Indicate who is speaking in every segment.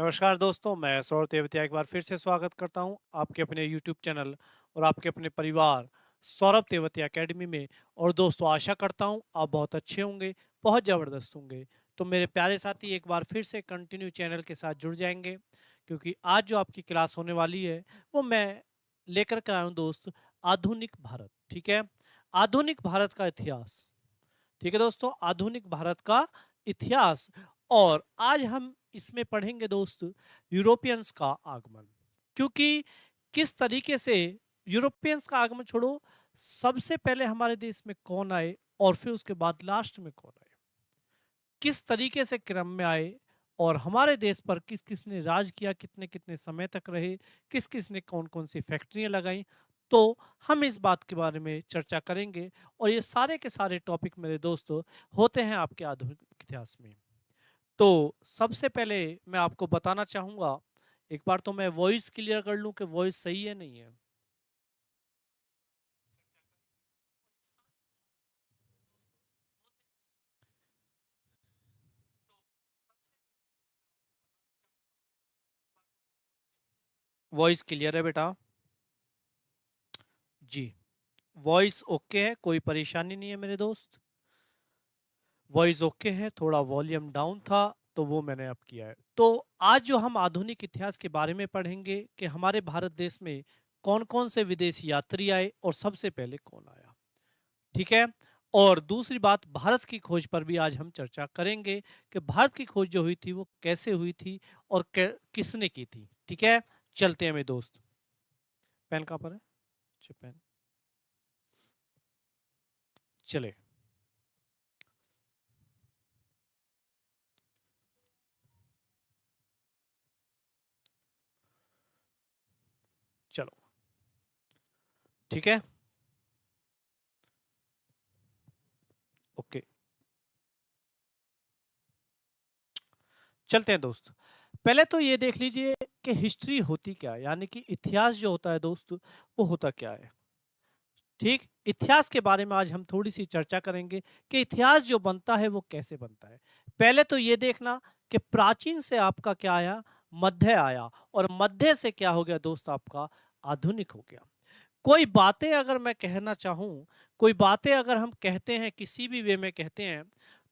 Speaker 1: नमस्कार दोस्तों, मैं सौरभ तेवतिया एक बार फिर से स्वागत करता हूं आपके अपने YouTube चैनल और आपके अपने परिवार सौरभ तेवतिया एकेडमी में। और दोस्तों, आशा करता हूं आप बहुत अच्छे होंगे, बहुत ज़बरदस्त होंगे। तो मेरे प्यारे साथी एक बार फिर से कंटिन्यू चैनल के साथ जुड़ जाएंगे, क्योंकि आज जो आपकी क्लास होने वाली है वो मैं लेकर के आया हूँ दोस्त, आधुनिक भारत। ठीक है, आधुनिक भारत का इतिहास। ठीक है दोस्तों, आधुनिक भारत का इतिहास। और आज हम इसमें पढ़ेंगे दोस्त यूरोपियंस का आगमन। क्योंकि किस तरीके से यूरोपियंस का आगमन छोड़ो, सबसे पहले हमारे देश में कौन आए और फिर उसके बाद लास्ट में कौन आए, किस तरीके से क्रम में आए, और हमारे देश पर किस किस ने राज किया, कितने कितने समय तक रहे, किस किस ने कौन कौन सी फैक्ट्रियां लगाई। तो हम इस बात के बारे में चर्चा करेंगे। और ये सारे के सारे टॉपिक मेरे दोस्तों होते हैं आपके आधुनिक इतिहास में। तो सबसे पहले मैं आपको बताना चाहूंगा, एक बार तो मैं वॉइस क्लियर कर लूं कि वॉइस सही है नहीं है। वॉइस क्लियर है बेटा? जी, वॉइस ओके है, कोई परेशानी नहीं है मेरे दोस्त। वॉइस ओके है, थोड़ा वॉल्यूम डाउन था तो वो मैंने अब किया है। तो आज जो हम आधुनिक इतिहास के बारे में पढ़ेंगे कि हमारे भारत देश में कौन कौन से विदेशी यात्री आए और सबसे पहले कौन आया। ठीक है, और दूसरी बात, भारत की खोज पर भी आज हम चर्चा करेंगे कि भारत की खोज जो हुई थी वो कैसे हुई थी और किसने की थी। ठीक है, चलते हैं मेरे दोस्त। पेन कहाँ पर है? अच्छा, पेन चले। चलो, ठीक है, ओके, चलते हैं दोस्त। पहले तो ये देख लीजिए कि हिस्ट्री होती क्या है, यानी कि इतिहास जो होता है दोस्त वो होता क्या है। ठीक, इतिहास के बारे में आज हम थोड़ी सी चर्चा करेंगे कि इतिहास जो बनता है वो कैसे बनता है। पहले तो ये देखना कि प्राचीन से आपका क्या आया, मध्य आया, और मध्य से क्या हो गया दोस्त, आपका आधुनिक हो गया। कोई बातें अगर मैं कहना चाहूं, कोई बातें अगर हम कहते हैं किसी भी वे में कहते हैं,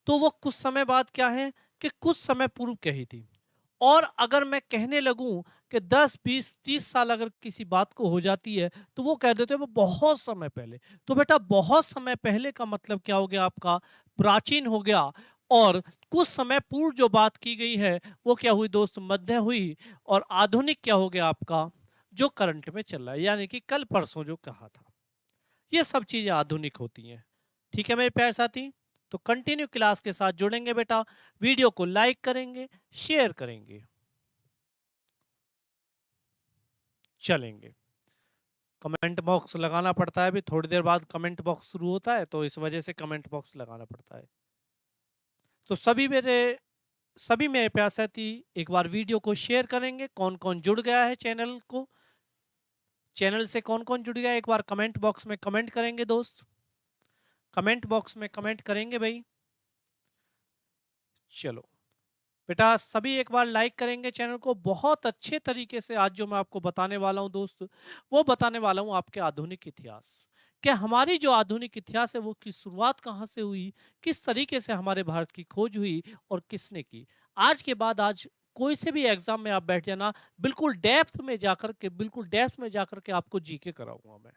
Speaker 1: तो वो कुछ समय बाद क्या है कि कुछ समय पूर्व कही थी। और अगर मैं कहने लगूं कि 10 20 30 साल अगर किसी बात को हो जाती है, तो वो कह देते हैं वो बहुत समय पहले। तो बेटा, बहुत समय पहले का मतलब क्या हो गया आपका, प्राचीन हो गया। और कुछ समय पूर्व जो बात की गई है वो क्या हुई दोस्त, मध्य हुई। और आधुनिक क्या हो गया आपका, जो करंट में चल रहा है, यानी कि कल परसों जो कहा था। ये सब चीजें आधुनिक होती हैं। ठीक है मेरे प्यारे साथी, तो कंटिन्यू क्लास के साथ जुड़ेंगे बेटा, वीडियो को लाइक करेंगे, शेयर करेंगे, चलेंगे। कमेंट बॉक्स लगाना पड़ता है, अभी थोड़ी देर बाद कमेंट बॉक्स शुरू होता है, तो इस वजह से कमेंट बॉक्स लगाना पड़ता है। तो सभी मेरे प्यारे साथी एक बार वीडियो को शेयर करेंगे। कौन कौन जुड़ गया है चैनल को, चैनल से कौन कौन जुड़ गया है, एक बार कमेंट बॉक्स में कमेंट करेंगे दोस्त, कमेंट बॉक्स में कमेंट करेंगे भाई। चलो बेटा, सभी एक बार लाइक करेंगे चैनल को। बहुत अच्छे तरीके से आज जो मैं आपको बताने वाला हूं दोस्त, वो बताने वाला हूं आपके आधुनिक इतिहास। कि हमारी जो आधुनिक इतिहास है वो की शुरुआत कहां से हुई, किस तरीके से हमारे भारत की खोज हुई और किसने की। आज के बाद आज कोई से भी एग्जाम में आप बैठ जाना, बिल्कुल डेप्थ में जाकर के, बिल्कुल डेप्थ में जाकर के आपको जीके कराऊंगा मैं।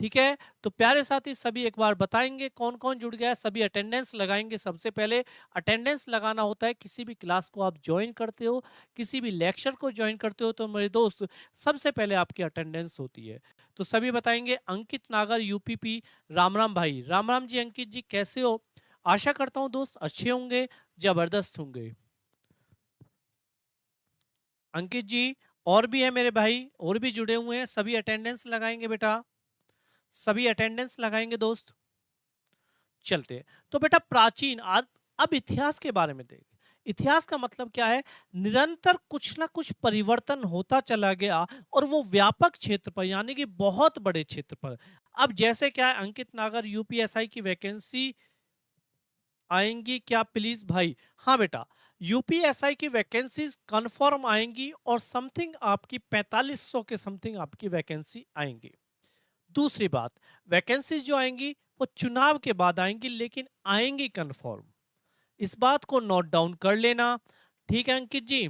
Speaker 1: ठीक है, तो प्यारे साथी सभी एक बार बताएंगे कौन कौन जुड़ गया है, सभी अटेंडेंस लगाएंगे। सबसे पहले अटेंडेंस लगाना होता है, किसी भी क्लास को आप ज्वाइन करते हो, किसी भी लेक्चर को ज्वाइन करते हो, तो मेरे दोस्त सबसे पहले आपकी अटेंडेंस होती है। तो सभी बताएंगे। अंकित नागर यूपीपी, राम राम भाई, राम राम जी। अंकित जी कैसे हो? आशा करता हूँ दोस्त अच्छे होंगे, जबरदस्त होंगे। अंकित जी, और भी है मेरे भाई, और भी जुड़े हुए हैं, सभी अटेंडेंस लगाएंगे बेटा, सभी अटेंडेंस लगाएंगे दोस्त। चलते हैं। तो बेटा, प्राचीन अब इतिहास के बारे में देखें। इतिहास का मतलब क्या है, निरंतर कुछ ना कुछ परिवर्तन होता चला गया, और वो व्यापक क्षेत्र पर, यानी कि बहुत बड़े क्षेत्र पर। अब जैसे क्या है, अंकित नागर यूपीएसआई की वैकेंसी आएंगी क्या प्लीज भाई? हाँ बेटा, यूपीएसआई की वैकेंसीज कंफर्म आएंगी और समथिंग आपकी 4500 के समथिंग आपकी वैकेंसी आएंगी। दूसरी बात, वैकेंसीज जो आएंगी वो चुनाव के बाद आएंगी, लेकिन आएंगी कंफर्म। इस बात को नोट डाउन कर लेना। ठीक है अंकित जी,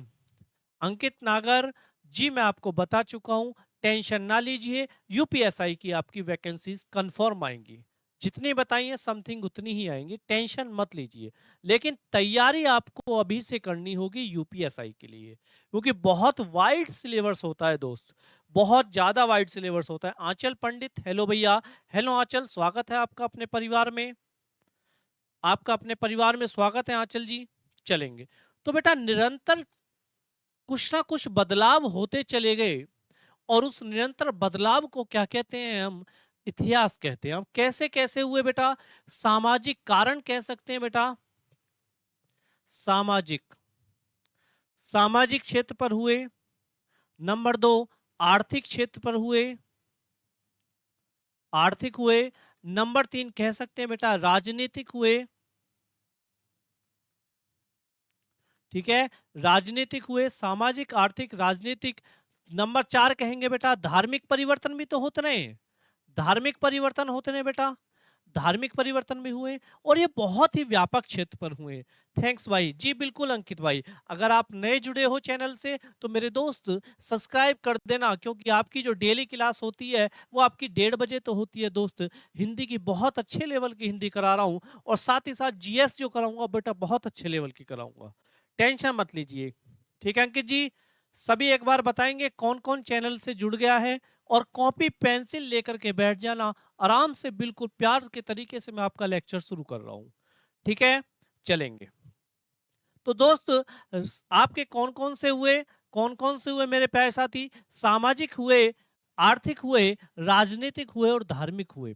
Speaker 1: अंकित नागर जी, मैं आपको बता चुका हूं, टेंशन ना लीजिए, यूपीएसआई की आपकी वैकेंसीज कंफर्म आएंगी। जितनी बताई है समथिंग उतनी ही आएंगी, टेंशन मत लीजिए। लेकिन तैयारी आपको अभी से करनी होगी यूपीएसआई के लिए, क्योंकि बहुत वाइड सिलेबस होता है दोस्त, बहुत ज्यादा वाइड सिलेबस होता है। आंचल पंडित, हेलो भैया। हेलो आंचल, स्वागत है आपका अपने परिवार में, आपका अपने परिवार में स्वागत है आंचल जी। चलेंगे तो बेटा, निरंतर कुछ ना कुछ बदलाव होते चले गए, और उस निरंतर बदलाव को क्या कहते हैं हम? इतिहास कहते हैं। हम कैसे कैसे हुए बेटा? सामाजिक कारण कह सकते हैं बेटा, सामाजिक, सामाजिक क्षेत्र पर हुए। नंबर 2, आर्थिक क्षेत्र पर हुए, आर्थिक हुए। नंबर 3 कह सकते हैं बेटा राजनीतिक हुए। ठीक है, राजनीतिक हुए, सामाजिक, आर्थिक, राजनीतिक। नंबर 4 कहेंगे बेटा धार्मिक परिवर्तन भी तो होते रहे, धार्मिक परिवर्तन होते रहे बेटा, धार्मिक परिवर्तन भी हुए, और ये बहुत ही व्यापक क्षेत्र पर हुए। थैंक्स भाई जी, बिल्कुल अंकित भाई। अगर आप नए जुड़े हो चैनल से तो मेरे दोस्त सब्सक्राइब कर देना, क्योंकि आपकी जो डेली क्लास होती है वो आपकी 1:30 बजे तो होती है दोस्त। हिंदी की बहुत अच्छे लेवल की हिंदी करा रहा हूँ, और साथ ही साथ जीएस जो कराऊंगा बेटा बहुत अच्छे लेवल की कराऊंगा, टेंशन मत लीजिए। ठीक है अंकित जी, सभी एक बार बताएंगे कौन कौन चैनल से जुड़ गया है, और कॉपी पेंसिल लेकर के बैठ जाना आराम से, बिल्कुल प्यार के तरीके से मैं आपका लेक्चर शुरू कर रहा हूं। ठीक है, चलेंगे तो दोस्त, आपके कौन कौन से हुए, कौन कौन से हुए मेरे प्यारे साथी? सामाजिक हुए, आर्थिक हुए, राजनीतिक हुए, और धार्मिक हुए।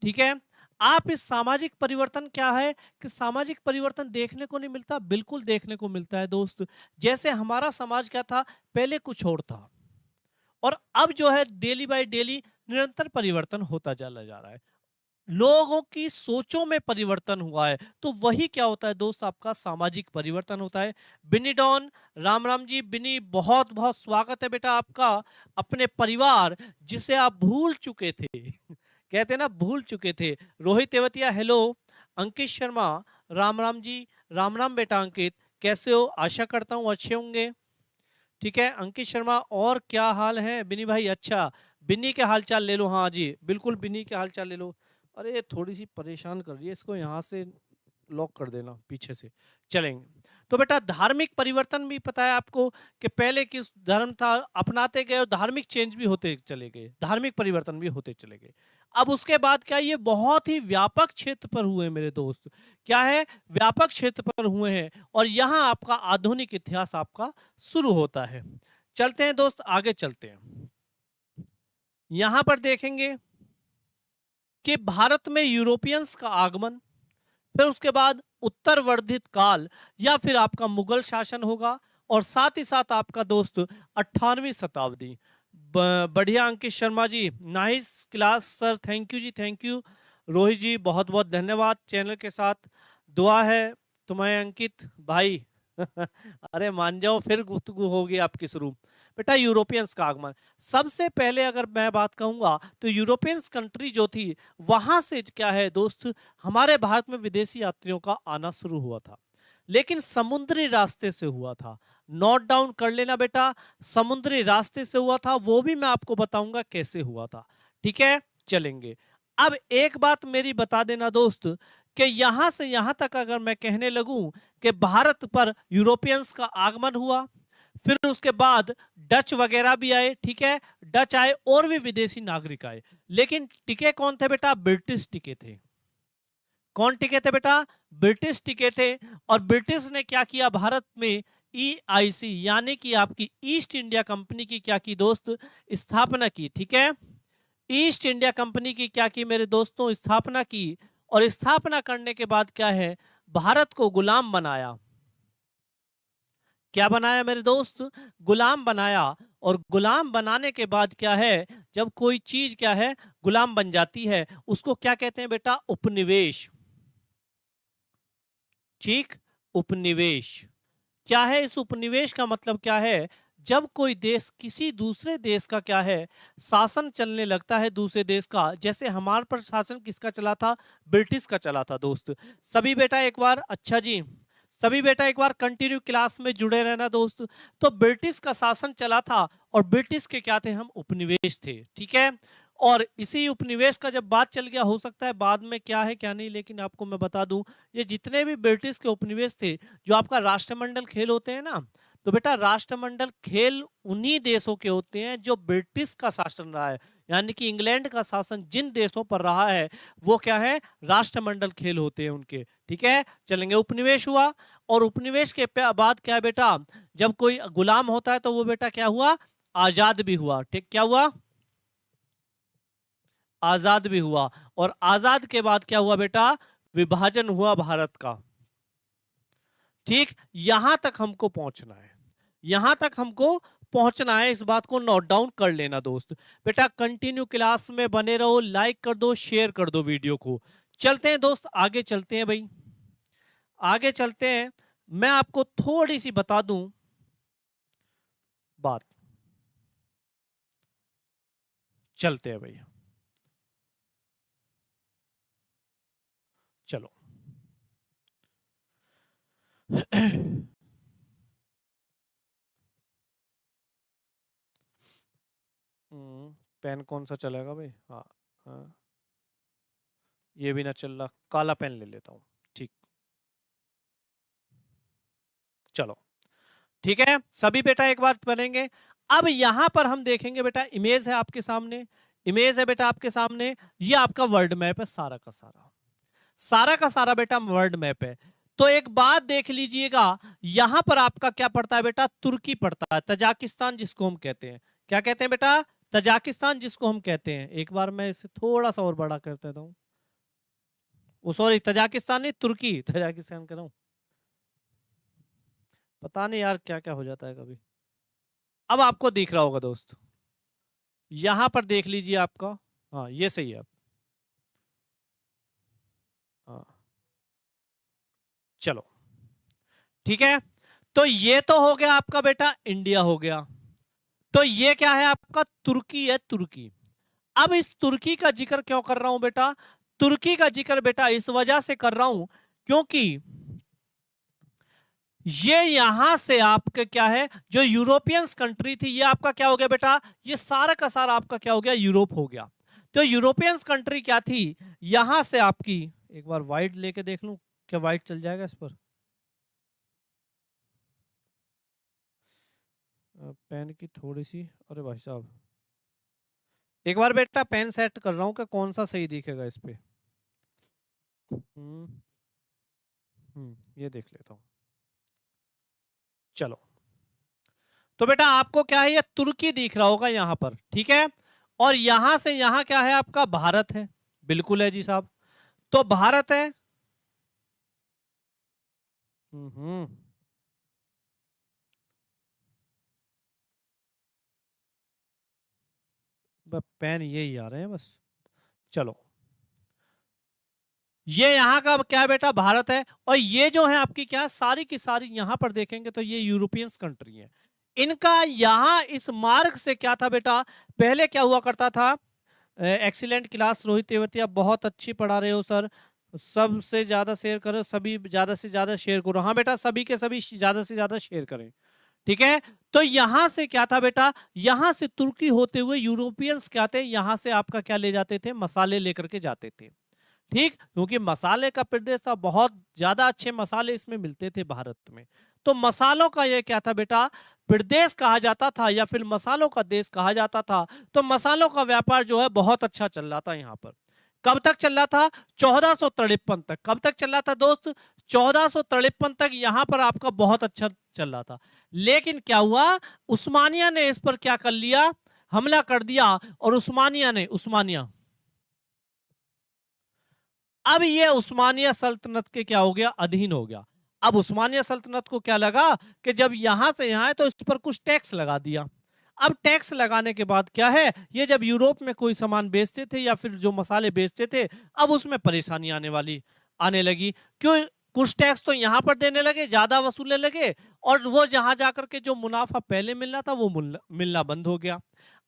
Speaker 1: ठीक है, आप इस सामाजिक परिवर्तन क्या है कि सामाजिक परिवर्तन देखने को नहीं मिलता? बिल्कुल देखने को मिलता है दोस्त। जैसे हमारा समाज क्या था, पहले कुछ और था, और अब जो है डेली बाय डेली निरंतर परिवर्तन होता चला जा रहा है, लोगों की सोचों में परिवर्तन हुआ है। तो वही क्या होता है दोस्त, आपका सामाजिक परिवर्तन होता है। बिनी डॉन, राम राम जी। बिनी, बहुत बहुत स्वागत है बेटा आपका अपने परिवार जिसे आप भूल चुके थे कहते हैं ना, भूल चुके थे। रोहित तेवतिया, हेलो। अंकित शर्मा, राम राम जी। राम राम बेटा अंकित, कैसे हो? आशा करता हूं अच्छे होंगे। ठीक है अंकित शर्मा, और क्या हाल है बिनी भाई? अच्छा, बिन्नी के हालचाल ले लो। हाँ जी बिल्कुल, बिन्नी के हालचाल ले लो। अरे थोड़ी सी परेशान कर रही है, इसको यहाँ से लॉक कर देना पीछे से। चलेंगे तो बेटा, धार्मिक परिवर्तन भी पता है आपको कि पहले किस धर्म था, अपनाते गए और धार्मिक चेंज भी होते चले गए, धार्मिक परिवर्तन भी होते चले गए। अब उसके बाद क्या, ये बहुत ही व्यापक क्षेत्र पर हुए मेरे दोस्त। क्या है? व्यापक क्षेत्र पर हुए हैं, और यहाँ आपका आधुनिक इतिहास आपका शुरू होता है। चलते हैं दोस्त, आगे चलते हैं। यहां पर देखेंगे कि भारत में यूरोपियंस का आगमन, फिर उसके बाद उत्तर वर्धित काल, या फिर आपका मुगल शासन होगा, और साथ ही साथ आपका दोस्त 18वीं शताब्दी। बढ़िया Ankit Sharma ji, nice class sir, thank you जी, थैंक यू। रोहित जी बहुत बहुत धन्यवाद, चैनल के साथ दुआ है तुम्हें अंकित भाई अरे मान जाओ, फिर गुफ्तगू होगी आपकी शुरू। बेटा यूरोपियंस का आगमन, सबसे पहले अगर मैं बात कहूंगा तो यूरोपियंस कंट्री जो थी, वहां से क्या है दोस्त, हमारे भारत में विदेशी यात्रियों का आना शुरू हुआ था, लेकिन समुद्री रास्ते से हुआ था। नोट डाउन कर लेना बेटा, समुद्री रास्ते से हुआ था, वो भी मैं आपको बताऊंगा कैसे हुआ था। ठीक है, चलेंगे। अब एक बात मेरी बता देना दोस्त, कि यहां से यहां तक अगर मैं कहने लगूं कि भारत पर यूरोपियंस का आगमन हुआ, फिर उसके बाद डच वगैरह भी आए। ठीक है, डच आए और भी विदेशी नागरिक आए, लेकिन टिके कौन थे बेटा? ब्रिटिश टिके थे। कौन टिके थे बेटा? ब्रिटिश टिके थे। और ब्रिटिश ने क्या किया भारत में? EIC यानी कि आपकी ईस्ट इंडिया कंपनी की क्या की दोस्त? स्थापना की। ठीक है, ईस्ट इंडिया कंपनी की क्या की मेरे दोस्तों? स्थापना की। और स्थापना करने के बाद क्या है, भारत को गुलाम बनाया। क्या बनाया मेरे दोस्त? गुलाम बनाया। और गुलाम बनाने के बाद क्या है, जब कोई चीज क्या है गुलाम बन जाती है, उसको क्या कहते हैं बेटा? उपनिवेश। ठीक, उपनिवेश। क्या है इस उपनिवेश का मतलब क्या है? जब कोई देश किसी दूसरे देश का क्या है शासन चलने लगता है दूसरे देश का, जैसे हमारे पर शासन किसका चला था? ब्रिटिश का चला था दोस्त। सभी बेटा एक बार, अच्छा जी, सभी बेटा एक बार कंटिन्यू क्लास में जुड़े रहना दोस्त। तो ब्रिटिश का शासन चला था और ब्रिटिश के क्या थे? हम उपनिवेश थे, ठीक है। और इसी उपनिवेश का जब बात चल गया, हो सकता है बाद में क्या है क्या नहीं, लेकिन आपको मैं बता दूं, ये जितने भी ब्रिटिश के उपनिवेश थे, जो आपका राष्ट्रमंडल खेल होते हैं ना, तो बेटा राष्ट्रमंडल खेल उन्हीं देशों के होते हैं जो ब्रिटिश का शासन रहा है, यानी कि इंग्लैंड का शासन जिन देशों पर रहा है वो क्या है? राष्ट्रमंडल खेल होते हैं उनके, ठीक है। चलेंगे, उपनिवेश हुआ, और उपनिवेश के बाद क्या है बेटा? जब कोई गुलाम होता है तो वो बेटा क्या हुआ? आजाद भी हुआ, ठीक, क्या हुआ? आजाद भी हुआ। और आजाद के बाद क्या हुआ बेटा? विभाजन हुआ भारत का, ठीक। यहां तक हमको पहुंचना है, यहां तक हमको पहुंचना है, इस बात को नोट डाउन कर लेना दोस्त। बेटा कंटिन्यू क्लास में बने रहो, लाइक कर दो, शेयर कर दो वीडियो को। चलते हैं दोस्त, आगे चलते हैं भाई, आगे चलते हैं। मैं आपको थोड़ी सी बता दूं बात, चलते हैं भैया, चलो। पेन कौन सा चलेगा भाई? हाँ, हाँ, ये भी ना चल रहा, काला पेन ले लेता हूँ, ठीक। चलो, ठीक है, सभी बेटा एक बार पढ़ेंगे। अब यहां पर हम देखेंगे बेटा, इमेज है आपके सामने, इमेज है बेटा आपके सामने, ये आपका वर्ल्ड मैप है, सारा का सारा, सारा का सारा बेटा वर्ल्ड मैप है। तो एक बात देख लीजिएगा, यहां पर आपका क्या पड़ता है बेटा? तुर्की पड़ता है, तजाकिस्तान जिसको हम कहते हैं। क्या कहते हैं बेटा? तजाकिस्तान जिसको हम कहते हैं। एक बार मैं इसे थोड़ा सा और बड़ा कर देता हूं, वो सॉरी, तजाकिस्तान नहीं, तुर्की, तजाकिस्तान कर रहा हूं, पता नहीं यार क्या क्या हो जाता है कभी। अब आपको दिख रहा होगा दोस्त, यहां पर देख लीजिए आपका, हाँ ये सही है। हाँ, चलो, ठीक है। तो ये तो हो गया आपका बेटा, इंडिया हो गया। तो ये क्या है आपका? तुर्की है, तुर्की। अब इस तुर्की का जिक्र क्यों कर रहा हूं बेटा? तुर्की का जिक्र बेटा इस वजह से कर रहा हूं क्योंकि ये यहां से आपके क्या है, जो यूरोपियंस कंट्री थी, ये आपका क्या हो गया बेटा? ये सारा का सारा आपका क्या हो गया? यूरोप हो गया। तो यूरोपियंस कंट्री क्या थी? यहां से आपकी, एक बार व्हाइट लेके देख लूं, क्या व्हाइट चल जाएगा इस पर? पेन की थोड़ी सी, अरे भाई साहब, एक बार बेटा पेन सेट कर रहा हूं कि कौन सा सही दिखेगा इस पे। हम्म, ये देख लेता हूं, चलो। तो बेटा आपको क्या है? ये तुर्की दिख रहा होगा यहां पर, ठीक है। और यहां से यहां क्या है आपका? भारत है, बिल्कुल है जी साहब। तो भारत है, हम्म, पेन यही आ रहे हैं बस, चलो। ये यहाँ का क्या है बेटा? भारत है। और ये जो है आपकी क्या, सारी की सारी यहां पर देखेंगे तो ये यूरोपियंस कंट्री है। इनका यहाँ इस मार्ग से क्या था बेटा? पहले क्या हुआ करता था? एक्सीलेंट क्लास रोहित तेवतिया, बहुत अच्छी पढ़ा रहे हो सर, सबसे ज्यादा शेयर करो, सभी ज्यादा से ज्यादा शेयर करो। हाँ बेटा, सभी के सभी ज्यादा से ज्यादा शेयर करें, ठीक है। तो यहां से क्या था बेटा? यहां से तुर्की होते हुए यूरोपियंस क्या थे? यहां से आपका क्या ले जाते थे? मसाले लेकर के जाते थे, ठीक, क्योंकि मसाले का प्रदेश था, बहुत ज्यादा अच्छे मसाले इसमें मिलते थे भारत में। तो मसालों का ये क्या था बेटा? प्रदेश कहा जाता था, या फिर मसालों का देश कहा जाता था। तो मसालों का व्यापार जो है बहुत अच्छा चल रहा था यहाँ पर। कब तक चल रहा था? 1453 तक। कब तक चल रहा था दोस्त? 1453 तक यहां पर आपका बहुत अच्छा चल रहा था। लेकिन क्या हुआ? उस्मानिया ने इस पर क्या कर लिया? हमला कर दिया। और उस्मानिया, अब ये उस्मानिया सल्तनत के क्या हो गया? अधीन हो गया। अब उस्मानिया सल्तनत को क्या लगा कि जब यहां से यहां है तो इस पर कुछ टैक्स लगा दिया। अब टैक्स लगाने के बाद क्या है, ये जब यूरोप में कोई सामान बेचते थे या फिर जो मसाले बेचते थे, अब उसमें परेशानी आने लगी। क्यों? कुछ टैक्स तो यहाँ पर देने लगे, ज्यादा वसूलने लगे, और वो जहां जाकर के जो मुनाफा पहले मिलना था वो मिलना बंद हो गया।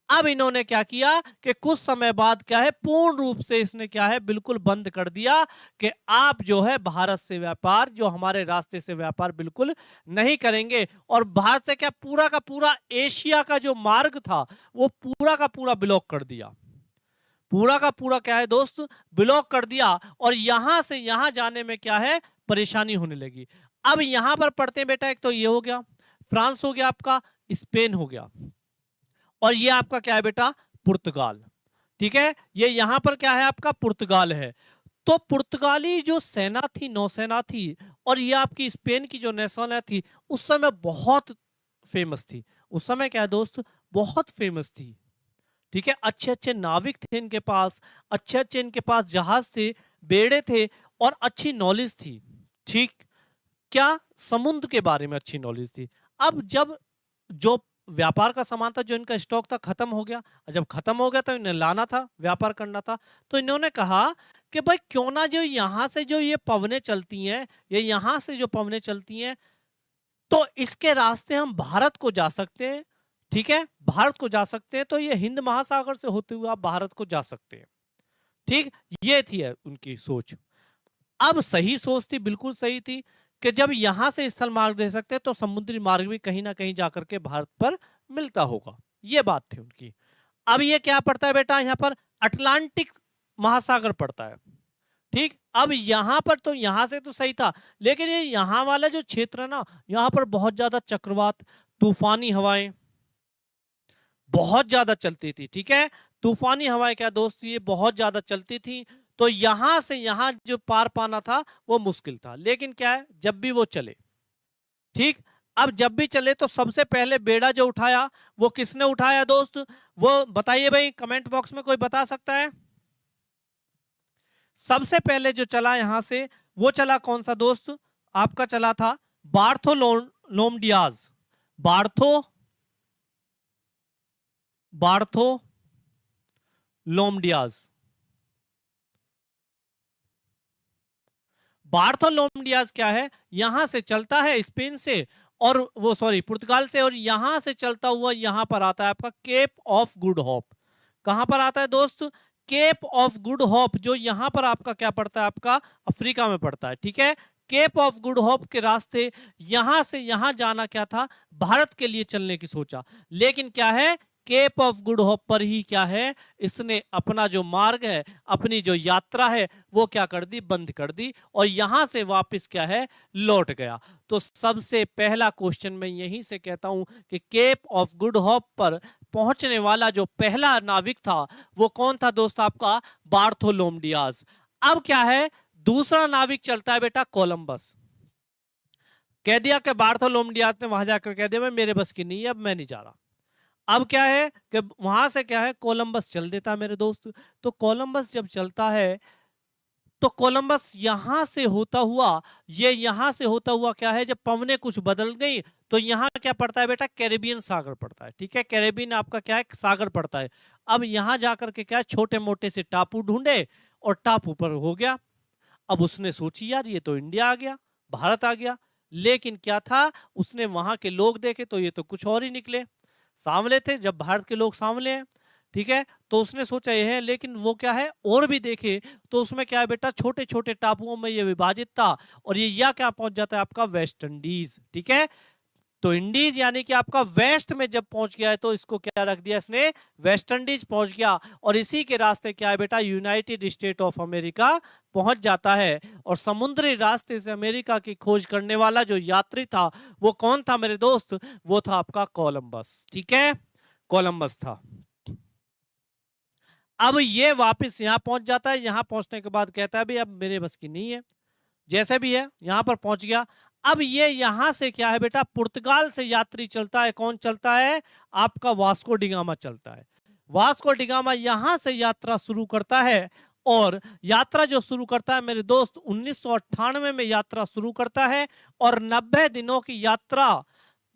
Speaker 1: अब इन्होंने क्या किया कि कुछ समय बाद क्या है, पूर्ण रूप से इसने क्या है, बिल्कुल बंद कर दिया कि आप जो है भारत से व्यापार, जो हमारे रास्ते से व्यापार बिल्कुल नहीं करेंगे। और भारत से क्या पूरा का पूरा एशिया का जो मार्ग था वो पूरा का पूरा ब्लॉक कर दिया, पूरा का पूरा क्या है दोस्त, ब्लॉक कर दिया। और यहां से यहां जाने में क्या है, परेशानी होने लगी। अब यहां पर पढ़ते हैं बेटा, एक तो ये हो गया, फ्रांस हो गया आपका, स्पेन हो गया, और ये आपका क्या है बेटा, पुर्तगाल। ठीक है, ये यहां पर क्या है आपका, पुर्तगाल है। तो पुर्तगाली जो सेना थी, नौसेना थी, और ये आपकी स्पेन की जो नौसेना थी, उस समय बहुत फेमस थी। उस समय क्या है दोस्त, बहुत फेमस थी। ठीक है, अच्छे अच्छे नाविक थे इनके पास, अच्छे अच्छे इनके पास जहाज थे, बेड़े थे, और अच्छी नॉलेज थी। ठीक, क्या समुद्र के बारे में अच्छी नॉलेज थी। अब जब जो व्यापार का सामान था, जो इनका स्टॉक था, खत्म हो गया। जब खत्म हो गया तो इन्हें लाना था, व्यापार करना था। तो इन्होंने कहा कि भाई क्यों ना जो यहां से जो ये पवनें चलती हैं, ये यहां से जो पवनें चलती हैं, तो इसके रास्ते हम भारत को जा सकते हैं। ठीक है, भारत को जा सकते हैं, तो ये हिंद महासागर से होते हुए आप भारत को जा सकते हैं। ठीक, ये थी उनकी सोच। अब सही सोच थी, बिल्कुल सही थी, कि जब यहां से स्थल मार्ग दे सकते हैं तो समुद्री मार्ग भी कहीं ना कहीं जाकर के भारत पर मिलता होगा। ये बात थी उनकी। अब ये क्या पड़ता है बेटा, यहां पर अटलांटिक महासागर पड़ता है। ठीक, अब यहां पर तो यहां से तो सही था, लेकिन ये यहां वाला जो क्षेत्र है ना, यहां पर बहुत ज्यादा चक्रवात, तूफानी हवाएं बहुत ज्यादा चलती थी। ठीक है, तूफानी हवाएं क्या दोस्त, ये बहुत ज्यादा चलती थी। तो यहां से यहां जो पार पाना था वो मुश्किल था। लेकिन क्या है, जब भी वो चले, ठीक, अब जब भी चले तो सबसे पहले बेड़ा जो उठाया वो किसने उठाया दोस्त, वो बताइए भाई, कमेंट बॉक्स में कोई बता सकता है। सबसे पहले जो चला यहां से, वो चला कौन सा दोस्त, आपका चला था बार्थोलोम डियाज। बार्थोलोम डियाज। बार्थोलोम डियाज क्या है, यहां से चलता है स्पेन से, और वो सॉरी पुर्तगाल से, और यहां से चलता हुआ यहां पर आता है आपका केप ऑफ गुड होप। कहां पर आता है दोस्त, केप ऑफ गुड होप, जो यहां पर आपका क्या पड़ता है, आपका अफ्रीका में पड़ता है। ठीक है, केप ऑफ गुड होप के रास्ते यहां से यहां जाना क्या था, भारत के लिए चलने की सोचा। लेकिन क्या है, केप ऑफ गुड होप पर ही क्या है, इसने अपना जो मार्ग है, अपनी जो यात्रा है, वो क्या कर दी, बंद कर दी, और यहां से वापस क्या है, लौट गया। तो सबसे पहला क्वेश्चन मैं यहीं से कहता हूं कि केप ऑफ गुड होप पर पहुंचने वाला जो पहला नाविक था वो कौन था दोस्त, आपका बार्थोलोम डियाज। अब क्या है, दूसरा नाविक चलता है बेटा कोलंबस। कह दिया कि बार्थोलोम डियाज ने वहां जाकर कह दिया मैं, मेरे बस की नहीं है, अब मैं नहीं जा रहा। अब क्या है कि वहां से क्या है, कोलंबस चल देता है मेरे दोस्त। तो कोलंबस जब चलता है तो कोलंबस यहां से होता हुआ, ये यहां से होता हुआ क्या है, जब पवने कुछ बदल गई तो यहां क्या पड़ता है बेटा, कैरेबियन सागर पड़ता है। ठीक है, कैरेबियन आपका क्या है, सागर पड़ता है। अब यहां जाकर के क्या, छोटे मोटे से टापू ढूंढे, और टापू पर हो गया। अब उसने सोची यार ये तो इंडिया आ गया, भारत आ गया। लेकिन क्या था, उसने वहां के लोग देखे तो ये तो कुछ और ही निकले, सांवले थे। जब भारत के लोग सांवले हैं, ठीक है, तो उसने सोचा ये है। लेकिन वो क्या है, और भी देखे तो उसमें क्या है बेटा, छोटे छोटे टापुओं में ये विभाजित था, और ये या क्या पहुंच जाता है आपका वेस्ट इंडीज। ठीक है, तो इंडीज यानी कि आपका वेस्ट में जब पहुंच गया है तो इसको क्या रख दिया इसने, वेस्ट इंडीज पहुंच गया। और इसी के रास्ते क्या है बेटा, यूनाइटेड स्टेट ऑफ अमेरिका पहुंच जाता है। और समुद्री रास्ते से अमेरिका की खोज करने वाला जो यात्री था वो कौन था मेरे दोस्त, वो था आपका कोलंबस। ठीक है, कोलंबस था। अब ये वापस यहां पहुंच जाता है। यहां पहुंचने के बाद कहता है भाई अब मेरे बस की नहीं है, जैसे भी है यहां पर पहुंच गया। अब ये यहां से क्या है बेटा, पुर्तगाल से यात्री चलता है। कौन चलता है, आपका वास्को डिगामा चलता है। वास्को डिगामा यहां से यात्रा शुरू करता है, और यात्रा जो शुरू करता है मेरे दोस्त 1998 में यात्रा शुरू करता है, और 90 दिनों की यात्रा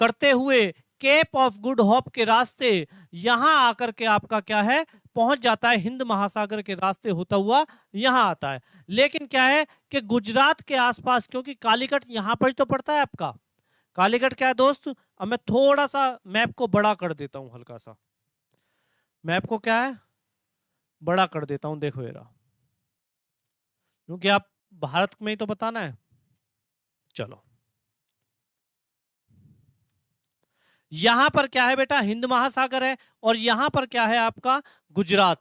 Speaker 1: करते हुए केप ऑफ गुड होप के रास्ते यहां आकर के आपका क्या है पहुंच जाता है, हिंद महासागर के रास्ते होता हुआ यहां आता है। लेकिन क्या है कि गुजरात के आसपास, क्योंकि कालीकट यहां पर तो पड़ता है आपका, कालीकट क्या है दोस्त, अब मैं थोड़ा सा मैप को बड़ा कर देता हूं, हल्का सा मैप को क्या है बड़ा कर देता हूं, देखो ये रहा, क्योंकि आप भारत में ही तो बताना है। चलो यहां पर क्या है बेटा, हिंद महासागर है, और यहां पर क्या है आपका गुजरात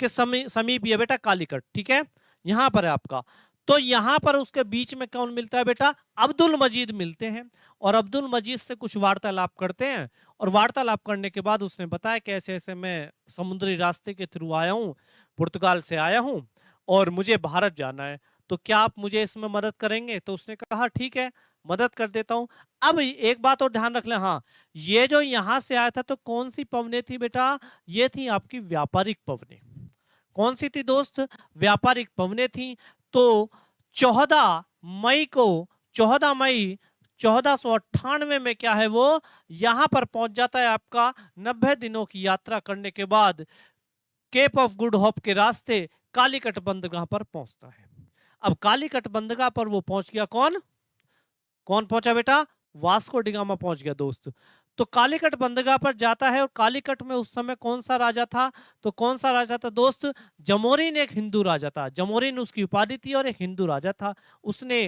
Speaker 1: के समीप ये बेटा कालीकट, ठीक है, यहां पर है आपका। तो यहां पर उसके बीच में कौन मिलता है बेटा, अब्दुल मजीद मिलते हैं, और अब्दुल मजीद से कुछ वार्तालाप करते हैं, और वार्तालाप करने के बाद उसने बताया कि ऐसे ऐसे मैं समुद्री रास्ते के थ्रू आया हूं, पुर्तगाल से आया हूं और मुझे भारत जाना है, तो क्या आप मुझे इसमें मदद करेंगे। तो उसने कहा ठीक है मदद कर देता हूं। अब एक बात और ध्यान रख लें, हाँ ये जो यहां से आया था तो कौन सी पवने थी बेटा, ये थी आपकी व्यापारिक पवने। कौन सी थी दोस्त, व्यापारिक पवने थी। तो 14 मई को 14 मई 1498 में क्या है वो यहां पर पहुंच जाता है आपका 90 दिनों की यात्रा करने के बाद केप ऑफ गुड होप के रास्ते कालीकट बंदरगाह पर पहुंचता है। अब कालीकट बंदरगाह पर वो पहुंच गया, कौन कौन पहुंचा बेटा, वास्को डिगामा पहुंच गया दोस्त। तो कालीकट बंदरगाह पर जाता है, और कालीकट में उस समय कौन सा राजा था, तो कौन सा राजा था दोस्त, जमोरिन एक हिंदू राजा था, जमोरिन उसकी उपाधि थी और एक हिंदू राजा था। उसने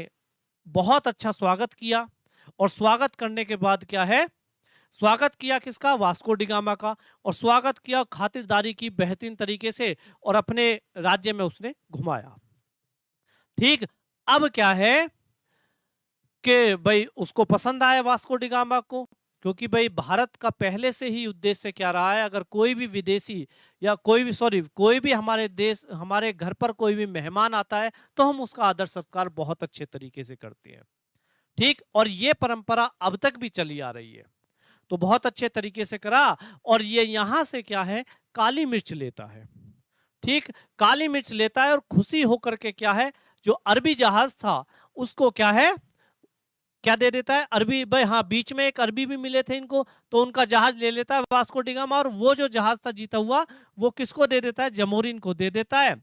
Speaker 1: बहुत अच्छा स्वागत किया, और स्वागत करने के बाद क्या है, स्वागत किया किसका, वास्को डिगामा का, और स्वागत किया, खातिरदारी की बेहतरीन तरीके से, और अपने राज्य में उसने घुमाया। ठीक, अब क्या है कि भाई उसको पसंद आया वास्को डिगामा को, क्योंकि भाई भारत का पहले से ही उद्देश्य क्या रहा है, अगर कोई भी विदेशी या कोई भी हमारे देश हमारे घर पर कोई भी मेहमान आता है तो हम उसका आदर सत्कार बहुत अच्छे तरीके से करते हैं। ठीक, और ये परंपरा अब तक भी चली आ रही है, तो बहुत अच्छे तरीके से करा। और ये यहां से क्या है काली मिर्च लेता है, ठीक, काली मिर्च लेता है, और खुशी होकर के क्या है जो अरबी जहाज था उसको क्या है क्या दे देता है, अरबी भाई, हाँ बीच में एक अरबी भी मिले थे इनको, तो उनका जहाज ले लेता है वास्को डिगामा, और वो जो जहाज था जीता हुआ वो किसको दे देता है, जमोरिन को दे देता है।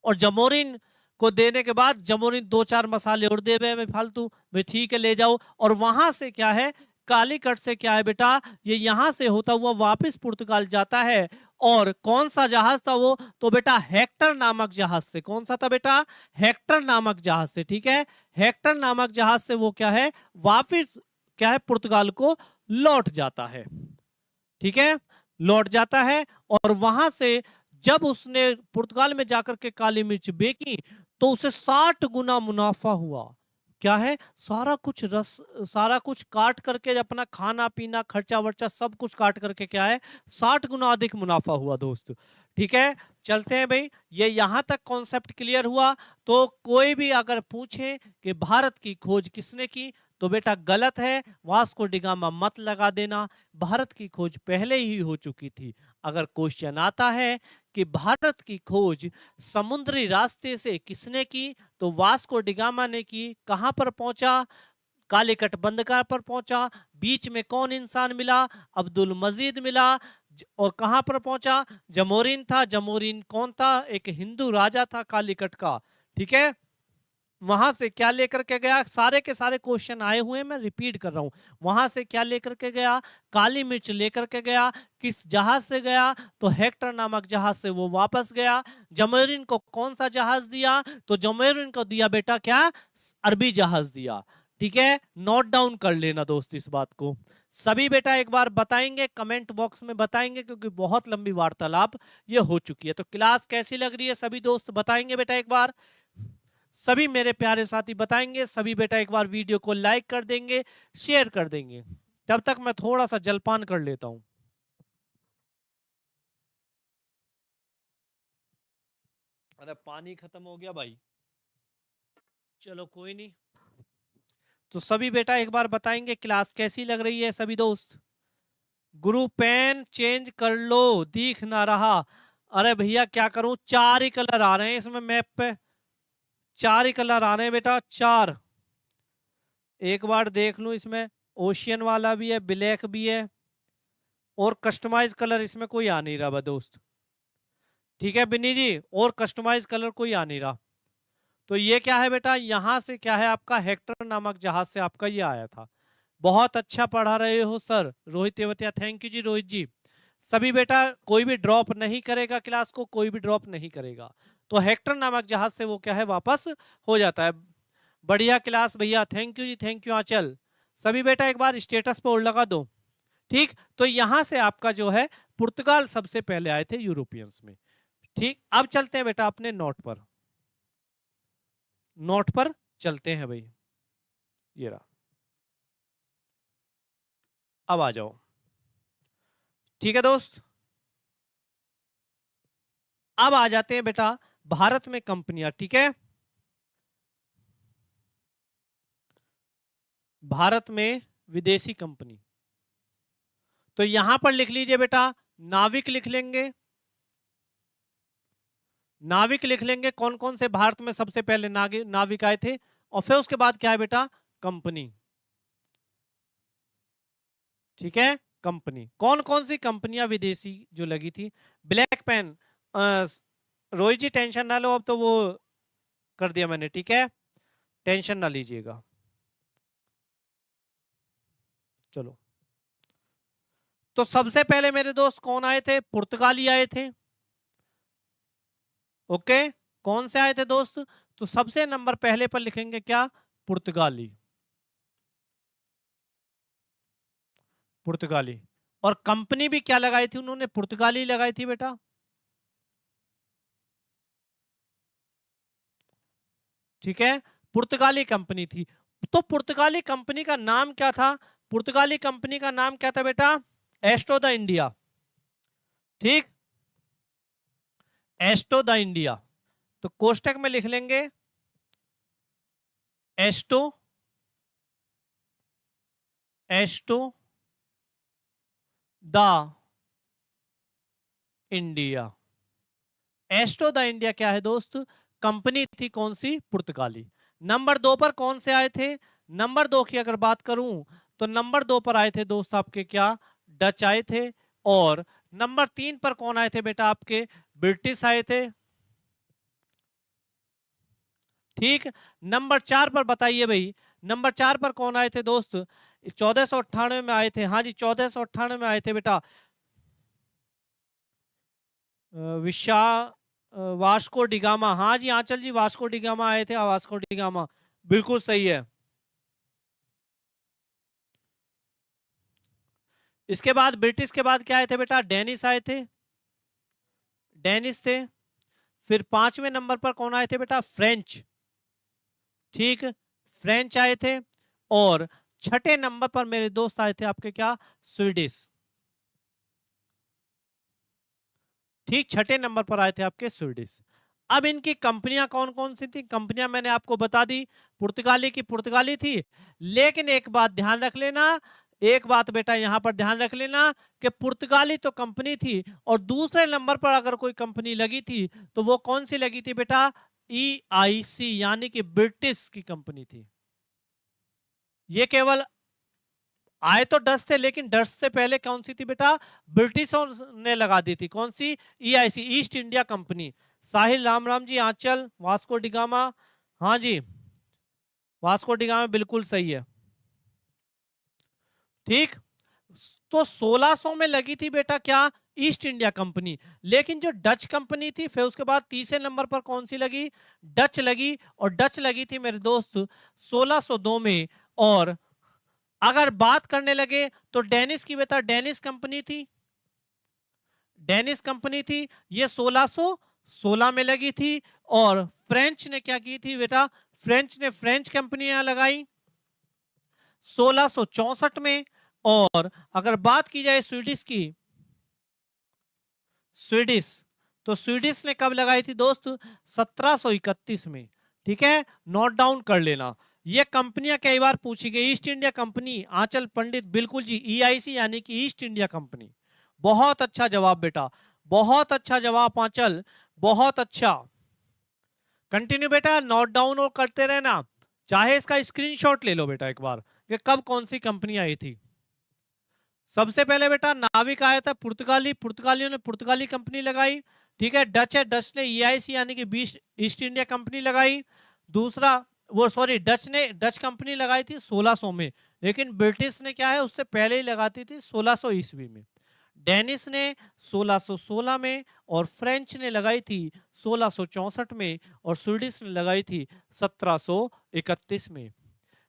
Speaker 1: और जमोरिन को देने के बाद जमोरिन 2-4 मसाले और दे भाई फालतू, भाई ठीक है ले जाओ। और वहां से क्या है कालीकट से क्या है बेटा, ये यहां से होता हुआ वापस पुर्तगाल जाता है। और कौन सा जहाज था वो, तो बेटा हेक्टर नामक जहाज से, कौन सा था बेटा, हेक्टर नामक जहाज से, ठीक है, हेक्टर नामक जहाज से वो क्या है वापस क्या है पुर्तगाल को लौट जाता है, ठीक है, लौट जाता है। और वहां से जब उसने पुर्तगाल में जाकर के काली मिर्च बेची तो उसे 60 गुना मुनाफा हुआ। क्या है, सारा कुछ काट करके अपना खाना पीना खर्चा वर्चा सब कुछ काट करके क्या है 60 गुना अधिक मुनाफा हुआ दोस्त। ठीक है, चलते हैं भाई, ये यहां तक कॉन्सेप्ट क्लियर हुआ। तो कोई भी अगर पूछे कि भारत की खोज किसने की, तो बेटा गलत है, वास्को डिगामा मत लगा देना, भारत की खोज पहले ही हो चुकी थी। अगर क्वेश्चन आता है कि भारत की खोज समुद्री रास्ते से किसने की, तो वास्को डिगामा ने की। कहां पर पहुंचा, कालीकट बंदरगाह पर पहुंचा। बीच में कौन इंसान मिला, अब्दुल मजीद मिला। और कहां पर पहुंचा, जमोरिन था। जमोरिन कौन था, एक हिंदू राजा था कालीकट का, ठीक है। वहां से क्या लेकर के गया, सारे के सारे क्वेश्चन आए हुए हैं, मैं रिपीट कर रहा हूं। वहां से क्या लेकर के गया, काली मिर्च लेकर के गया। किस जहाज से गया, तो हेक्टर नामक जहाज से वो वापस गया। जमोरिन को कौन सा जहाज दिया, तो जमोरिन को दिया बेटा क्या, अरबी जहाज दिया। ठीक है, नोट डाउन कर लेना दोस्त इस बात को। सभी बेटा एक बार बताएंगे, कमेंट बॉक्स में बताएंगे, क्योंकि बहुत लंबी वार्तालाप ये हो चुकी है। तो क्लास कैसी लग रही है, सभी दोस्त बताएंगे बेटा एक बार। सभी मेरे प्यारे साथी बताएंगे। सभी बेटा एक बार वीडियो को लाइक कर देंगे, शेयर कर देंगे। तब तक मैं थोड़ा सा जलपान कर लेता हूं। अरे पानी खत्म हो गया भाई, चलो कोई नहीं। तो सभी बेटा एक बार बताएंगे क्लास कैसी लग रही है सभी दोस्त। गुरु पेन चेंज कर लो, दिख ना रहा। अरे भैया क्या करूं, 4 ही कलर आ रहे हैं इसमें मैप पे, 4 ही कलर आ रहे हैं बेटा, 4। एक बार देख लूं इसमें, ओशियन वाला भी है, ब्लैक भी है, और कस्टमाइज कलर इसमें कोई आ नहीं रहा बा दोस्त। ठीक है बिन्नी जी, और कस्टमाइज कलर कोई आ नहीं रहा। तो ये क्या है बेटा, यहां से क्या है आपका हेक्टर नामक जहाज से आपका ये आया था। बहुत अच्छा पढ़ा रहे हो sir Rohit Tewatia, thank you जी रोहित जी। सभी बेटा कोई भी ड्रॉप नहीं करेगा क्लास को, कोई भी ड्रॉप नहीं करेगा। तो हेक्टर नामक जहाज से वो क्या है वापस हो जाता है। बढ़िया क्लास भैया, थैंक यू जी, थैंक यू आंचल। सभी बेटा एक बार स्टेटस पे और लगा दो। ठीक, तो यहां से आपका जो है पुर्तगाल सबसे पहले आए थे यूरोपियंस में। ठीक, अब चलते हैं बेटा अपने नोट पर, नोट पर चलते हैं भाई। ये रहा, अब आ जाओ। ठीक है दोस्त, अब आ जाते हैं बेटा भारत में कंपनियां। ठीक है, भारत में विदेशी कंपनी, तो यहां पर लिख लीजिए बेटा नाविक लिख लेंगे, नाविक लिख लेंगे कौन कौन से भारत में सबसे पहले नाविक आए थे। और फिर उसके बाद क्या है बेटा, कंपनी। ठीक है, कंपनी कौन कौन सी कंपनियां विदेशी जो लगी थी। ब्लैक पेन, रोहित जी टेंशन ना लो, अब तो वो कर दिया मैंने। ठीक है, टेंशन ना लीजिएगा। चलो, तो सबसे पहले मेरे दोस्त कौन आए थे, पुर्तगाली आए थे। ओके, कौन से आए थे दोस्त, तो सबसे नंबर पहले पर लिखेंगे क्या, पुर्तगाली, पुर्तगाली। और कंपनी भी क्या लगाई थी उन्होंने, पुर्तगाली लगाई थी बेटा। ठीक है, पुर्तगाली कंपनी थी। तो पुर्तगाली कंपनी का नाम क्या था, पुर्तगाली कंपनी का नाम क्या था बेटा, एस्टो द इंडिया। ठीक, एस्टो द इंडिया, तो कोष्टक में लिख लेंगे एस्टो, एस्टो द इंडिया। एस्टो द इंडिया क्या है दोस्त, कंपनी थी कौन सी, पुर्तगाली। नंबर 2 पर कौन से आए थे, नंबर 2 की अगर बात करूं तो नंबर 2 पर आए थे दोस्त आपके क्या, डच आए थे। और नंबर 3 पर कौन आए थे बेटा, आपके ब्रिटिश आए थे। ठीक, नंबर 4 पर बताइए भाई, नंबर 4 पर कौन आए थे दोस्त, 1498 में आए थे। हाँ जी, 1498 में आए थे बेटा, विशा वास्को डिगामा। हाँ जी आंचल जी, वास्को डिगामा आए थे, वास्को डिगामा, बिल्कुल सही है। इसके बाद ब्रिटिश के बाद क्या आए थे बेटा, डेनिस आए थे, डेनिस थे। फिर 5वें नंबर पर कौन आए थे बेटा, फ्रेंच। ठीक, फ्रेंच आए थे। और 6ठे नंबर पर मेरे दोस्त आए थे आपके क्या, स्वीडिश। ठीक, 6ठे नंबर पर आए थे आपके स्वीडिश। अब इनकी कंपनियां कौन कौन सी थी, कंपनियां मैंने आपको बता दी, पुर्तगाली की पुर्तगाली थी। लेकिन एक बात ध्यान रख लेना, एक बात बेटा यहां पर ध्यान रख लेना कि पुर्तगाली तो कंपनी थी, और दूसरे नंबर पर अगर कोई कंपनी लगी थी तो वो कौन सी लगी थी बेटा, EIC यानी कि ब्रिटिश की कंपनी थी। ये केवल आए तो डच थे, लेकिन डच से पहले कौन सी थी बेटा, ब्रिटिशों ने लगा दी थी, कौन सी, EIC, ईस्ट इंडिया कंपनी। साहिल राम राम जी, आंचल, वास्को डिगामा, हाँ जी वास्को डिगामा बिल्कुल सही है। ठीक, तो 1600 में लगी थी बेटा क्या, ईस्ट इंडिया कंपनी। लेकिन जो डच कंपनी थी, फिर उसके बाद तीसरे नंबर पर कौन सी लगी, डच लगी। और डच लगी थी मेरे दोस्त 1602 में। और अगर बात करने लगे तो डेनिस की बेटा, डेनिस कंपनी थी, डेनिस कंपनी थी, ये 1616 में लगी थी। और फ्रेंच ने क्या की थी बेटा, फ्रेंच ने फ्रेंच कंपनियां लगाई 1664 में। और अगर बात की जाए स्वीडिश की, स्वीडिश, तो स्वीडिश ने कब लगाई थी दोस्त, 1731 में। ठीक है, नोट डाउन कर लेना। ये कंपनियां कई बार पूछी गई, ईस्ट इंडिया कंपनी, आंचल पंडित बिल्कुल जी, EIC यानी कि ईस्ट इंडिया कंपनी। बहुत अच्छा जवाब बेटा, बहुत अच्छा जवाब आंचल, बहुत अच्छा। कंटिन्यू बेटा, नोट डाउन और करते रहना, चाहे इसका स्क्रीनशॉट ले लो बेटा एक बार, कि कब कौन सी कंपनी आई थी। सबसे पहले बेटा नाविक आया था पुर्तगालियों ने पुर्तगाली कंपनी लगाई। ठीक है, डच है, डच ने ईआईसी यानी कि ईस्ट इंडिया कंपनी लगाई। दूसरा वो सॉरी डच ने डच कंपनी लगाई थी 1600 में, लेकिन ब्रिटिश ने क्या है उससे पहले ही लगाती थी 1600 ईस्वी में। डेनिस ने 1616 में, और फ्रेंच ने लगाई थी 1664 में, और स्वीडिश ने लगाई थी 1731 में।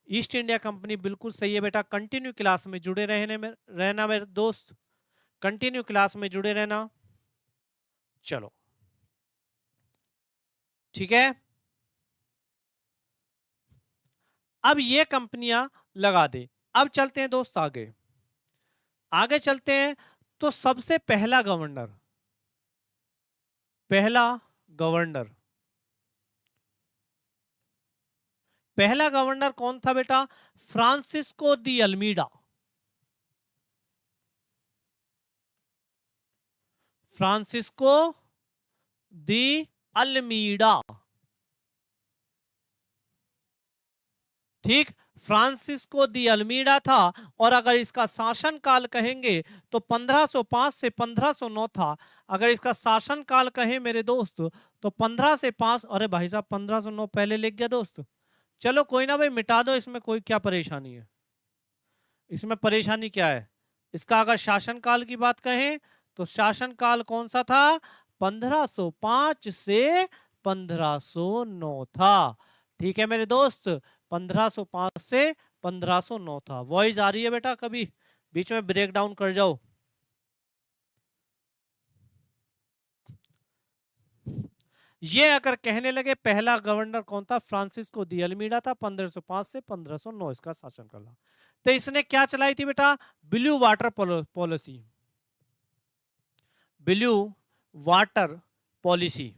Speaker 1: ईस्ट इंडिया कंपनी बिल्कुल सही है बेटा। कंटिन्यू क्लास में जुड़े रहना मेरे दोस्त, कंटिन्यू क्लास में जुड़े रहना। चलो ठीक है, अब ये कंपनियां लगा दे। अब चलते हैं दोस्त आगे, आगे चलते हैं। तो सबसे पहला गवर्नर, पहला गवर्नर पहला गवर्नर कौन था बेटा? Francisco de Almeida. Francisco de Almeida. ठीक, फ्रांसिस्को दी अल्मीडा था। और अगर इसका शासन काल कहेंगे तो 1505 से 1509 था। अगर इसका शासन काल कहें मेरे दोस्त तो 15 से 5, अरे भाई साहब 1509 पहले लिख गया दोस्त। चलो कोई ना भाई, मिटा दो, इसमें कोई क्या परेशानी है? इसमें परेशानी क्या है? इसका अगर शासन काल की बात कहें तो शासन काल कौन सा था? 1505 से 1509 था। ठीक है मेरे दोस्त, 1505 से 1509 था। वॉइस आ रही है बेटा? कभी बीच में ब्रेक डाउन कर जाओ। ये अगर कहने लगे पहला गवर्नर कौन था? फ्रांसिस्को दी अल्मीडा था। 1505 से 1509 इसका शासन काल। तो इसने क्या चलाई थी बेटा? Blue water policy. Blue water policy.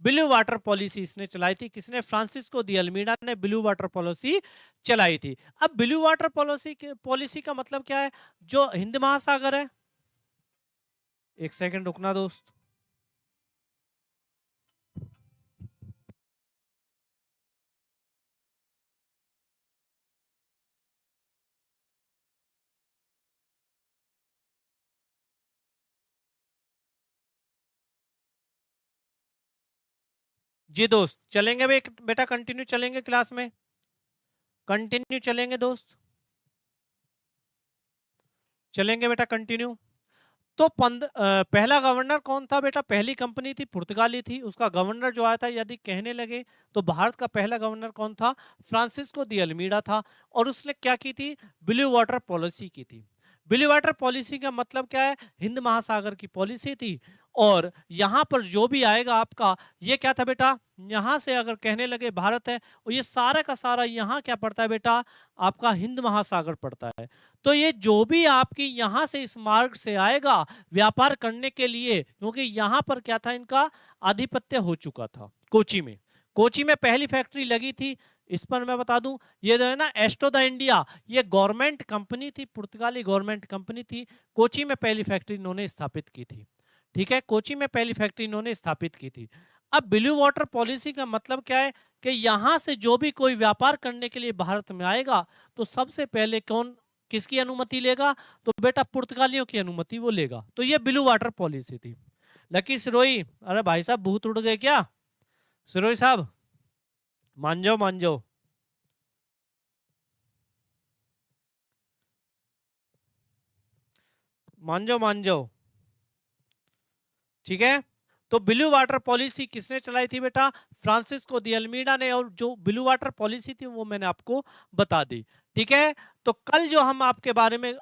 Speaker 1: Blue water policy इसने चलाई थी। किसने? फ्रांसिस्को दी अल्मीडा ने ब्लू वाटर पॉलिसी चलाई थी। अब ब्लू वाटर पॉलिसी का मतलब क्या है? जो हिंद महासागर है, एक सेकंड रुकना दोस्त। जी दोस्त, चलेंगे बेटा, कंटिन्यू चलेंगे क्लास में, कंटिन्यू चलेंगे दोस्त, चलेंगे बेटा कंटिन्यू। तो पहला गवर्नर कौन था बेटा? पहली कंपनी थी पुर्तगाली थी, उसका गवर्नर जो आया था, यदि कहने लगे तो भारत का पहला गवर्नर कौन था? फ्रांसिस्को दी अल्मीडा था। और उसने क्या की थी? ब्लू वाटर पॉलिसी की थी। ब्लू वाटर पॉलिसी का मतलब क्या है? हिंद महासागर की पॉलिसी थी। और यहां पर जो भी आएगा आपका, ये क्या था बेटा? यहां से अगर कहने लगे भारत है, और ये सारा का सारा यहां क्या पड़ता है बेटा? आपका हिंद महासागर पड़ता है। तो ये जो भी आपकी यहां से इस मार्ग से आएगा व्यापार करने के लिए, क्योंकि यहां पर क्या था? इनका आधिपत्य हो चुका था। कोची में, कोची में पहली फैक्ट्री लगी थी। इस पर मैं बता दूं, ये जो है ना एस्टो द इंडिया, ये गवर्नमेंट कंपनी थी, पुर्तगाली गवर्नमेंट कंपनी थी। कोची में पहली फैक्ट्री इन्होंने स्थापित की थी। ठीक है, कोची में पहली फैक्ट्री इन्होंने स्थापित की थी। अब ब्लू वाटर पॉलिसी का मतलब क्या है? कि यहां से जो भी कोई व्यापार करने के लिए भारत में आएगा, तो सबसे पहले कौन किसकी अनुमति लेगा? तो बेटा पुर्तगालियों की अनुमति वो लेगा। तो ये ब्लू वाटर पॉलिसी थी। लकी सिरोही, अरे भाई साहब भूत उड़ गए क्या? सिरोही साहब मान जाओ, मान जाओ। मान जाओ, मान जाओ। ठीक है, तो ब्लू वाटर पॉलिसी किसने चलाई थी बेटा? फ्रांसिस्को दी अल्मीडा ने। और जो ब्लू वाटर पॉलिसी थी वो मैंने आपको बता दी। ठीक है, तो कल जो हम आपके बारे में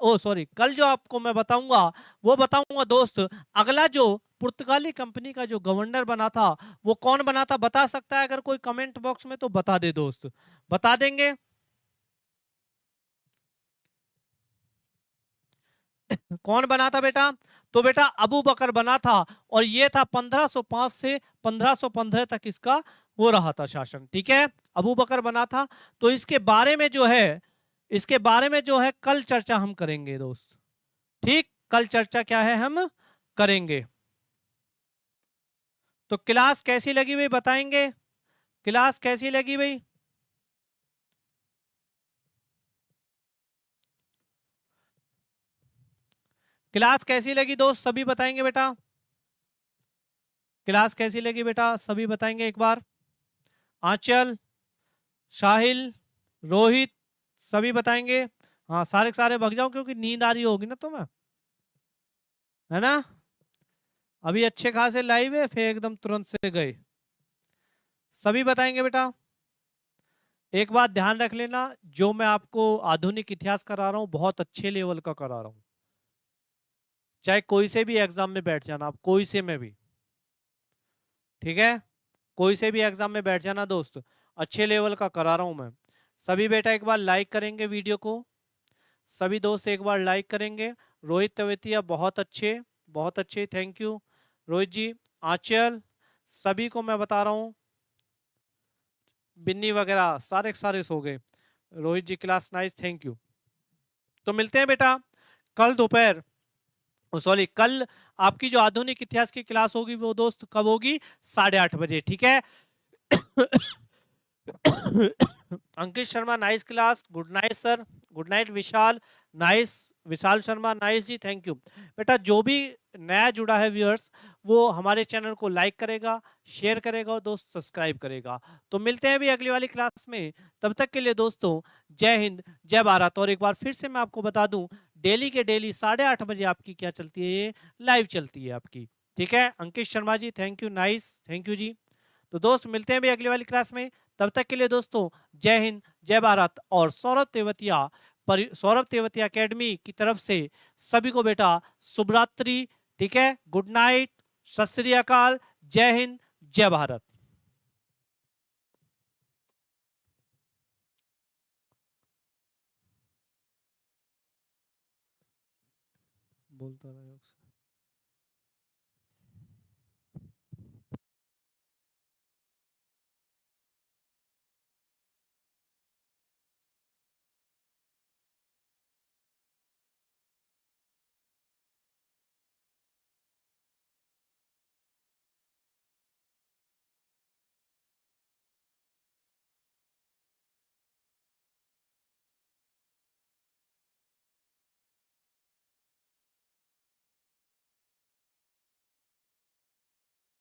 Speaker 1: कल जो आपको मैं बताऊंगा वो बताऊंगा दोस्त। अगला जो पुर्तगाली कंपनी का जो गवर्नर बना था वो कौन बना था? बता सकता है अगर कोई कमेंट बॉक्स में तो बता दे दोस्त, बता देंगे। कौन बना था बेटा? तो बेटा अबू बकर बना था। और ये था 1505 से 1515 तक इसका वो रहा था शासन। ठीक है, अबू बकर बना था। तो इसके बारे में जो है, इसके बारे में जो है कल चर्चा हम करेंगे दोस्त। ठीक, कल चर्चा क्या है हम करेंगे। तो क्लास कैसी लगी भाई बताएंगे? क्लास कैसी लगी भाई? क्लास कैसी लगी दोस्त, सभी बताएंगे बेटा। क्लास कैसी लगी बेटा, सभी बताएंगे एक बार। आंचल, साहिल, रोहित, सभी बताएंगे। हाँ सारे के सारे भग जाओ क्योंकि नींद आ रही होगी ना तुम्हें, है ना। अभी अच्छे खासे लाइव है, फिर एकदम तुरंत से गए। सभी बताएंगे बेटा। एक बात ध्यान रख लेना, जो मैं आपको आधुनिक इतिहास करा रहा हूं बहुत अच्छे लेवल का करा रहा हूं। चाहे कोई से भी एग्जाम में बैठ जाना आप, कोई से में भी, ठीक है। कोई से भी एग्जाम में बैठ जाना दोस्त, अच्छे लेवल का करा रहा हूं मैं। सभी बेटा एक बार लाइक करेंगे वीडियो को, सभी दोस्त एक बार लाइक करेंगे। रोहित तवेतिया बहुत अच्छे, बहुत अच्छे, थैंक यू रोहित जी। आंचल, सभी को मैं बता रहा हूँ, बिन्नी वगैरह सारे के सारे सो गए। रोहित जी क्लास नाइस, थैंक यू। तो मिलते हैं बेटा कल दोपहर, सॉरी कल आपकी जो आधुनिक इतिहास की क्लास होगी वो दोस्त कब होगी, 8:30 बजे, ठीक है। Ankit Sharma nice class, good night sir, good night Vishal, nice, Vishal Sharma nice जी, थैंक यू। बेटा जो भी नया जुड़ा है व्यूअर्स, वो हमारे चैनल को लाइक करेगा, शेयर करेगा और दोस्त सब्सक्राइब करेगा। तो मिलते हैं भी अगली वाली क्लास में, तब तक के लिए दोस्तों जय हिंद, जय भारत। और एक बार फिर से मैं आपको बता दूं, डेली के डेली 8:30 बजे आपकी क्या चलती है, ये लाइव चलती है आपकी, ठीक है। Ankit Sharma ji thank you, nice, thank you जी। तो दोस्त मिलते हैं भी अगली वाली क्लास में, तब तक के लिए दोस्तों जय हिंद, जय भारत। और सौरभ तेवतिया एकेडमी की तरफ से सभी को बेटा शुभ रात्रि, ठीक है, गुड नाइट, सत श्री अकाल, जय हिंद, जय भारत। बोलता रहे